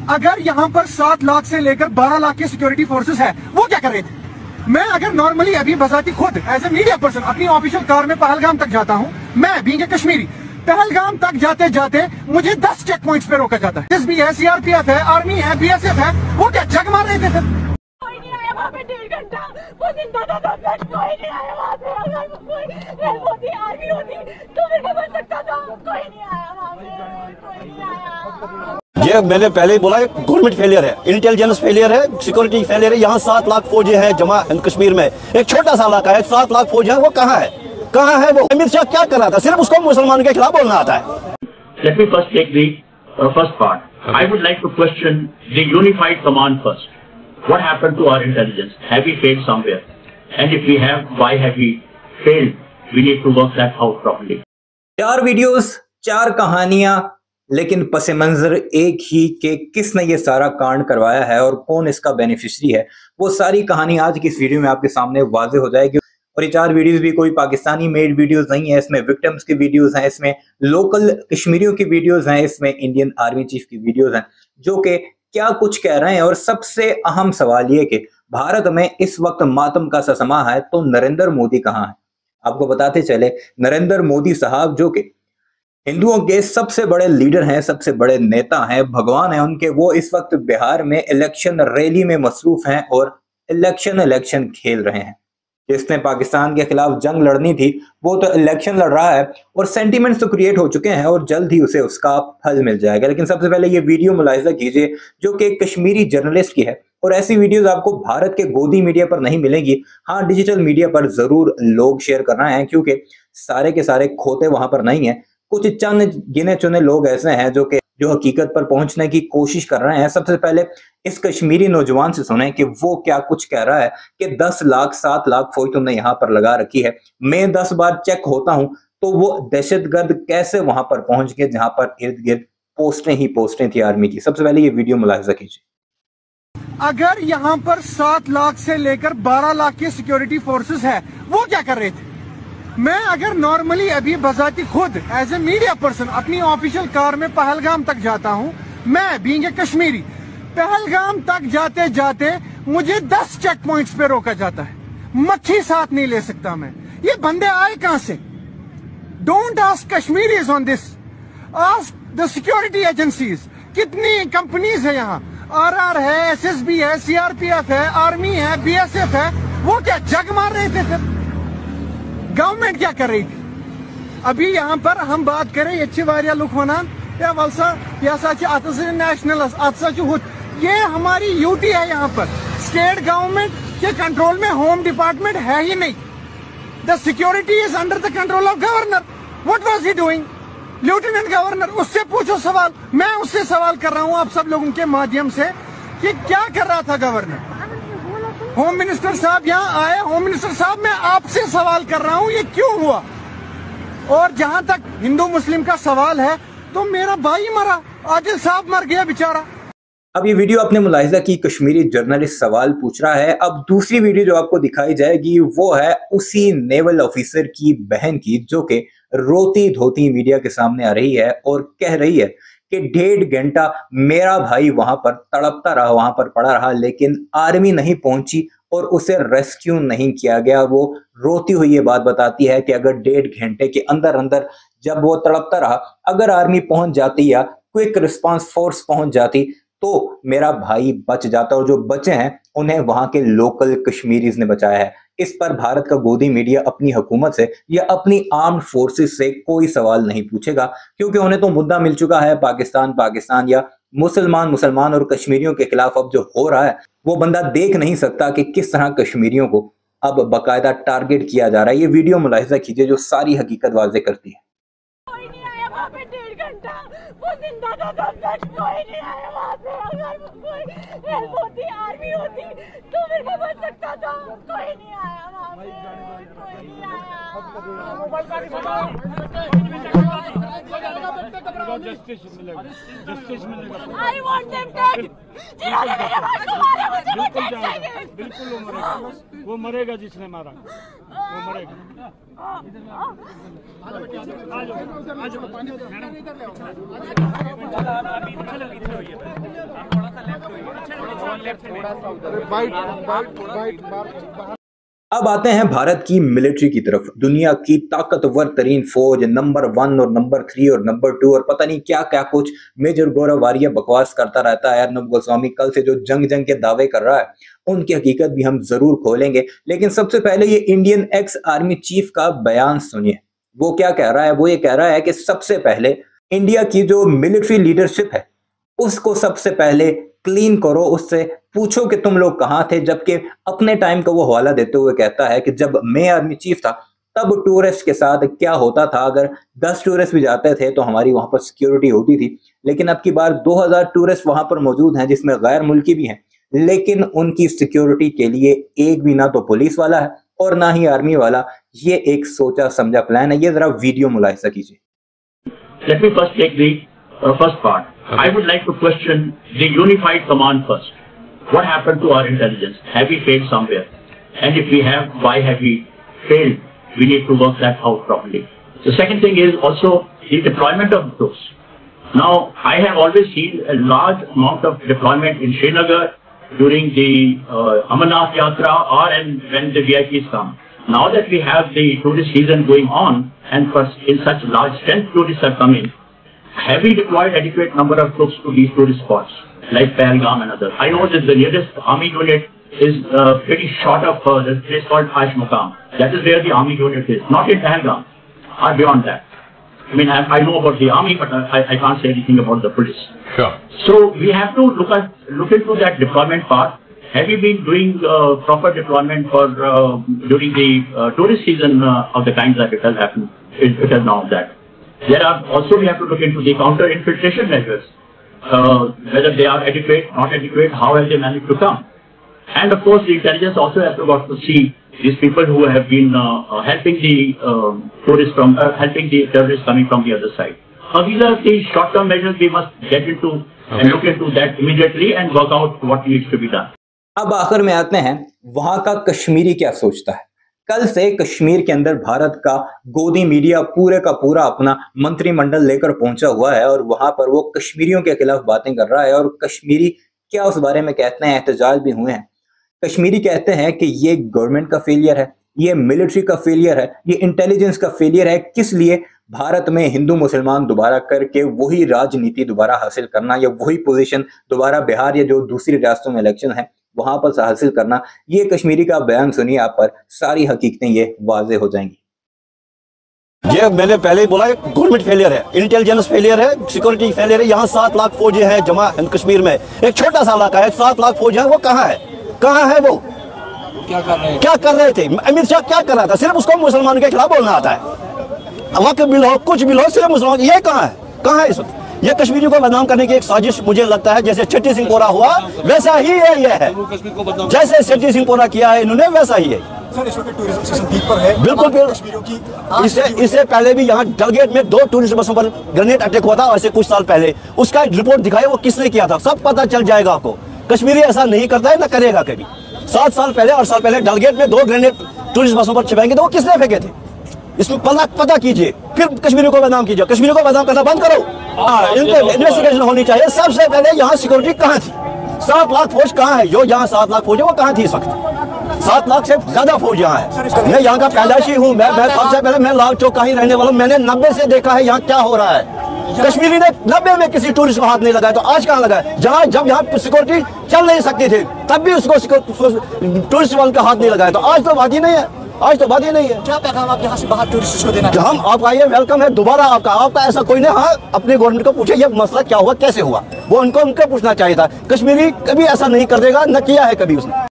अगर यहाँ पर 7 लाख से लेकर 12 लाख के सिक्योरिटी फोर्सेस है, वो क्या कर रहे थे? मैं अगर नॉर्मली अभी बजाती खुद एज ए मीडिया पर्सन अपनी ऑफिशियल कार में पहलगाम तक जाता हूँ, मैं बीइंग ए कश्मीरी, पहलगाम तक जाते जाते मुझे 10 चेक पॉइंट्स पे रोका जाता है। एसबी है, सीआरपीएफ है, आर्मी है, बीएसएफ है, वो क्या जग मार रहे थे फिर? कोई नहीं आया वहाँ पे 1.5 घंटा, वो जिंदा था, कोई नहीं आया वहाँ पे। अगर कोई होती आर्मी होती तो मेरे को बच सकता था। कोई नहीं आया वहाँ पे, कोई नहीं आया। ये मैंने पहले ही बोला, गवर्नमेंट फेलियर है, इंटेलिजेंस फेलियर है, सिक्योरिटी फेलियर है। यहाँ 7 लाख फौजी है जमा कश्मीर में, एक छोटा सा इलाका है, 7 लाख फौजी है, वो कहाँ है? कहाँ है वो? अमित शाह क्या कर रहा था? सिर्फ उसको मुसलमान के खिलाफ बोलना आता है। Let me first take the first part. I would like to question the unified command first. What happened to our intelligence? Have we failed somewhere? And if we have, why have we failed? We need to work that out properly. 4 videos, 4 कहानियां, लेकिन पस मंजर एक ही कि किसने ये सारा कांड करवाया है और कौन इसका बेनिफिशियरी है। वो सारी कहानी आज की इस वीडियो में आपके सामने वाज़ेह हो जाएगी। और ये 4 वीडियोस भी कोई पाकिस्तानी मेड वीडियोस नहीं है, इसमें विक्टिम्स की वीडियोस हैं, इसमें लोकल कश्मीरियों की वीडियोस हैं, इसमें इंडियन आर्मी चीफ की वीडियोस हैं, जो कि क्या कुछ कह रहे हैं। और सबसे अहम सवाल ये कि भारत में इस वक्त मातम का सा समा है, तो नरेंद्र मोदी कहाँ है? आपको बताते चले, नरेंद्र मोदी साहब जो कि हिंदुओं के सबसे बड़े लीडर हैं, सबसे बड़े नेता हैं, भगवान हैं उनके, वो इस वक्त बिहार में इलेक्शन रैली में मसरूफ हैं और इलेक्शन खेल रहे हैं। जिसने पाकिस्तान के खिलाफ जंग लड़नी थी वो तो इलेक्शन लड़ रहा है और सेंटिमेंट्स तो क्रिएट हो चुके हैं और जल्द ही उसे उसका फल मिल जाएगा। लेकिन सबसे पहले ये वीडियो मुलाहिजा कीजिए जो कि एक कश्मीरी जर्नलिस्ट की है, और ऐसी वीडियोस आपको भारत के गोदी मीडिया पर नहीं मिलेंगी। हाँ, डिजिटल मीडिया पर जरूर लोग शेयर कर रहे हैं, क्योंकि सारे के सारे खोते वहां पर नहीं है। कुछ चंद गिने चुने लोग ऐसे हैं जो हकीकत पर पहुंचने की कोशिश कर रहे हैं। सबसे पहले इस कश्मीरी नौजवान से सुने कि वो क्या कुछ कह रहा है कि 10 लाख 7 लाख फौज तुमने यहाँ पर लगा रखी है, मैं 10 बार चेक होता हूं तो वो दहशतगर्द कैसे वहां पर पहुंच गए जहां पर इर्द गिर्द पोस्टें ही पोस्टें थी आर्मी की। सबसे पहले ये वीडियो मुलाहिजा कीजिए। अगर यहाँ पर 7 लाख से लेकर 12 लाख की सिक्योरिटी फोर्सेस है, वो क्या कर रहे थे? मैं अगर नॉर्मली अभी बजाती खुद एज ए मीडिया पर्सन अपनी ऑफिशियल कार में पहलगाम तक जाता हूँ, मैं बीइंग ए कश्मीरी, पहलगाम तक जाते जाते मुझे 10 चेक पॉइंट्स पे रोका जाता है। मक्खी साथ नहीं ले सकता मैं। ये बंदे आए कहां से? Don't ask Kashmiris on this, ask the security agencies. कितनी कंपनीज है यहाँ? आरआर है, एसएसबी है, सीआरपीएफ है, आर्मी है, बीएसएफ है, वो क्या जग मार रहे थे फिर? गवर्नमेंट क्या कर रही थी? अभी यहाँ पर हम बात करें, ये अच्छी वारिया लुक वनान या वलसा या नेशनल, ये हमारी यूटी है। यहाँ पर स्टेट गवर्नमेंट के कंट्रोल में होम डिपार्टमेंट है ही नहीं। The security is under the control of governor. What was he doing? Lieutenant governor, उससे पूछो सवाल। मैं उससे सवाल कर रहा हूँ आप सब लोगों के माध्यम से कि क्या कर रहा था गवर्नर? होम मिनिस्टर साहब यहाँ आए। होम मिनिस्टर साहब, मैं आपसे सवाल कर रहा हूँ, ये क्यों हुआ? और जहां तक हिंदू मुस्लिम का सवाल है, तो मेरा भाई मरा, आदिल साहब मर गया बेचारा। अब ये वीडियो आपने मुलाहिजा की, कश्मीरी जर्नलिस्ट सवाल पूछ रहा है। अब दूसरी वीडियो जो आपको दिखाई जाएगी वो है उसी नेवल ऑफिसर की बहन की, जो कि रोती धोती मीडिया के सामने आ रही है और कह रही है कि 1.5 घंटा मेरा भाई वहां पर तड़पता रहा, वहां पर पड़ा रहा, लेकिन आर्मी नहीं पहुंची और उसे रेस्क्यू नहीं किया गया। वो रोती हुई ये बात बताती है कि अगर 1.5 घंटे के अंदर अंदर जब वो तड़पता रहा, अगर आर्मी पहुंच जाती या क्विक रिस्पांस फोर्स पहुंच जाती तो मेरा भाई बच जाता, और जो बचे हैं उन्हें वहां के लोकल कश्मीरीज ने बचाया है। इस पर भारत का गोदी मीडिया अपनी हुकूमत से या अपनी आर्म्ड फोर्सेस से कोई सवाल नहीं पूछेगा, क्योंकि उन्हें तो मुद्दा मिल चुका है। पाकिस्तान या मुसलमान और कश्मीरियों के खिलाफ अब जो हो रहा है, वो बंदा देख नहीं सकता कि किस तरह कश्मीरियों को अब बाकायदा टारगेट किया जा रहा है। ये वीडियो मुलाहिजा कीजिए जो सारी हकीकत वाज़ेह करती है। कोई नहीं आया वहाँ पे 1.5 घंटा, वो जिंदा था, कोई नहीं आया वहाँ पे। अगर कोई हेल्प होती, आर्मी होती तो मेरे को बच सकता था। कोई नहीं आया वहाँ पे, कोई नहीं आया। I want them dead। जिन्होंने मेरे भाई को मारा मुझे वो dead चाहिए। बिल्कुल वो मरेगा, वो मरेगा जिसने मारा, वो मरेगा। आ जाओ। अब आते हैं भारत की मिलिट्री की तरफ। दुनिया की ताकतवर तरीन फौज, नंबर 1 और नंबर 3 और नंबर 2 और पता नहीं क्या क्या कुछ मेजर गौरव वारिया बकवास करता रहता है। अर्नब गोस्वामी कल से जो जंग के दावे कर रहा है उनकी हकीकत भी हम जरूर खोलेंगे, लेकिन सबसे पहले ये इंडियन एक्स आर्मी चीफ का बयान सुनिए। वो क्या कह रहा है? वो ये कह रहा है कि सबसे पहले इंडिया की जो मिलिट्री लीडरशिप है उसको सबसे पहले क्लीन करो, उससे पूछो कि तुम लोग कहां थे। जबकि अपने टाइम का वो हवाला देते हुए कहता है कि जब मैं आर्मी चीफ था तब टूरिस्ट के साथ क्या होता था, अगर 10 टूरिस्ट भी जाते थे तो हमारी वहां पर सिक्योरिटी होती थी, लेकिन अब की बार 2000 टूरिस्ट वहां पर मौजूद हैं जिसमें गैर मुल्की भी हैं, लेकिन उनकी सिक्योरिटी के लिए एक भी ना तो पुलिस वाला है और ना ही आर्मी वाला। ये एक सोचा समझा प्लान है। ये जरा वीडियो मुलाहिजा कीजिए। Let me first take the first part. I would like to question the unified command first. What happened to our intelligence? Have we failed somewhere? And if we have, why have we failed? We need to work that out properly. The second thing is also the deployment of troops. Now, I have always seen a large amount of deployment in Srinagar during the Amarnath Yatra or when the VIPs come. Now that we have the tourist season going on and in such large strength tourists are coming, have we deployed adequate number of troops to these tourist spots like Pahalgam and others? I know that the nearest army unit is pretty short of the place called Aish Maqam. That is where the army unit is, not in Pahalgam or beyond that. I mean, I know about the army, but I can't say anything about the police. Sure. So we have to look into that deployment part. Have you been doing proper deployment for during the tourist season of the kinds that it has happened? It has now that. There are also, we have to look into the counter infiltration measures, whether they are adequate, not adequate, how have they managed to come. And of course, the intelligence also has to got to see these people who have been helping the tourists helping the terrorists coming from the other side. These are the short-term measures we must get into and look into that immediately and work out what needs to be done. अब आखिर में आते हैं वहां का कश्मीरी क्या सोचता है। कल से कश्मीर के अंदर भारत का गोदी मीडिया पूरे का पूरा अपना मंत्रिमंडल लेकर पहुंचा हुआ है और वहां पर वो कश्मीरियों के खिलाफ बातें कर रहा है। और कश्मीरी क्या उस बारे में कहते हैं, एहतजाज भी हुए हैं। कश्मीरी कहते हैं कि ये गवर्नमेंट का फेलियर है, ये मिलिट्री का फेलियर है, ये इंटेलिजेंस का फेलियर है। किस लिए भारत में हिंदू मुसलमान दोबारा करके वही राजनीति दोबारा हासिल करना या वही पोजीशन दोबारा बिहार या जो दूसरी रियासतों में इलेक्शन है वहां पर हासिल करना। ये कश्मीरी का बयान सुनिए, आप पर सारी हकीकतें ये वाजे हो जाएंगी। ये मैंने पहले ही बोला, गवर्नमेंट फेलियर है, इंटेलिजेंस फेलियर है, सिक्योरिटी फेलियर है। यहाँ 7 लाख फौजी हैं जमा कश्मीर में, एक छोटा सा इलाका है, 7 लाख फौजी है। वो कहाँ है? कहाँ है वो? क्या कर रहे थे? अमित शाह क्या कर रहा था? सिर्फ उसको मुसलमानों के खिलाफ बोलना आता है। वक्त भी लो, कुछ भी लो, सिर्फ मुसलमान। ये कहाँ है? कहाँ है इस वक्त? ये कश्मीरियों को बदनाम करने की एक साजिश मुझे लगता है, जैसे छठी सिंहपोरा हुआ वैसा ही है। ये है जैसे छठी सिंहपोरा किया है इन्होंने, वैसा ही है। बिल्कुल। इससे पहले भी यहाँ डलगेट में 2 टूरिस्ट बसों पर ग्रेनेड अटैक हुआ था, ऐसे कुछ साल पहले। उसका रिपोर्ट दिखाया वो किसने किया था, सब पता चल जाएगा आपको। कश्मीरी ऐसा नहीं करता है, ना करेगा कभी। 7 साल पहले 8 साल पहले डलगेट में 2 ग्रेनेड टूरिस्ट बसों पर छिपाएंगे तो वो किसने फेंके थे, इसमें पता कीजिए, फिर कश्मीरियों को बदनाम कीजिए। कश्मीरियों को बदनाम करना बंद करो। इनको इन्वेस्टिगेशन होनी चाहिए। सबसे पहले यहाँ सिक्योरिटी कहाँ थी? 7 लाख फौज कहाँ है? जो यहाँ 7 लाख फौज है वो कहाँ थी इस वक्त? 7 लाख से ज्यादा फौज यहाँ है। मैं यहाँ का पैदाशी हूँ, मैं सबसे पहले मैं लाल चौक का ही रहने वाला हूँ। मैंने 90 से देखा है यहाँ क्या हो रहा है। कश्मीरी ने 90 में किसी टूरिस्ट को हाथ नहीं लगाया, तो आज कहाँ लगाया? जब यहाँ सिक्योरिटी चल नहीं सकती थी तब भी उसको टूरिस्ट वालों का हाथ नहीं लगाया, तो आज तो बात ही नहीं है। आज तो बात ही नहीं है। क्या पैगाम आप यहाँ से बाहर टूरिस्ट को देना? हम आप आइए, वेलकम है दोबारा आपका ऐसा कोई नहीं। हाँ, अपने गवर्नमेंट को पूछे ये मसला क्या हुआ, कैसे हुआ, वो उनको पूछना चाहिए था। कश्मीरी कभी ऐसा नहीं कर देगा, न किया है कभी उसने।